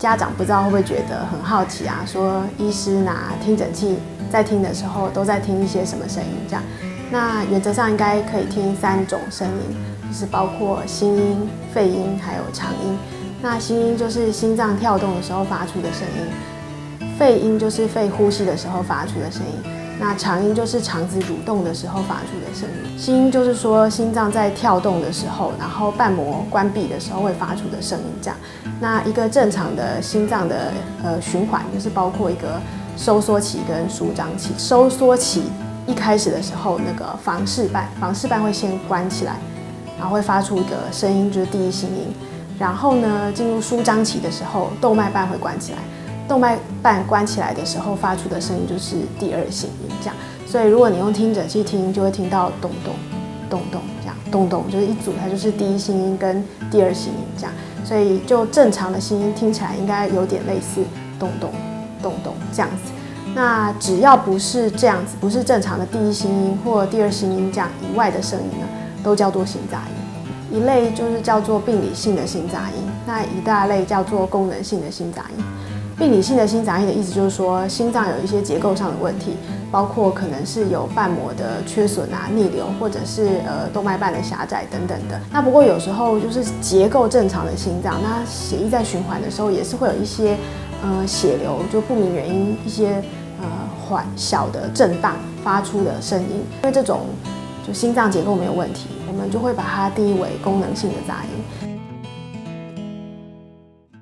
家长不知道会不会觉得很好奇啊？说医师拿听诊器在听的时候，都在听一些什么声音？这样，那原则上应该可以听3种声音，就是包括心音、肺音还有长音。那心音就是心脏跳动的时候发出的声音，肺音就是肺呼吸的时候发出的声音。那长音就是肠子蠕动的时候发出的声音，心音就是说心脏在跳动的时候，然后瓣膜关闭的时候会发出的声音。这样，那一个正常的心脏的循环就是包括一个收缩期跟舒张期。收缩期一开始的时候，那个房室瓣会先关起来，然后会发出一个声音，就是第一心音。然后呢，进入舒张期的时候，动脉瓣会关起来。动脉瓣关起来的时候发出的声音就是第2心音，这样。所以如果你用听诊器听，就会听到咚咚咚咚这样，咚咚就是一组，它就是第1心音跟第2心音这样。所以就正常的心音听起来应该有点类似咚咚咚咚这样子。那只要不是这样子，不是正常的第1心音或第2心音这样以外的声音呢，都叫做心杂音。一类就是叫做病理性的心杂音，那一大类叫做功能性的心杂音。病理性的心杂音的意思就是说，心脏有一些结构上的问题，包括可能是有瓣膜的缺损啊、逆流，或者是动脉瓣的狭窄等等的。那不过有时候就是结构正常的心脏，那血液在循环的时候也是会有一些血流就不明原因一些小的震荡发出的声音。因为这种就心脏结构没有问题，我们就会把它定义为功能性的杂音。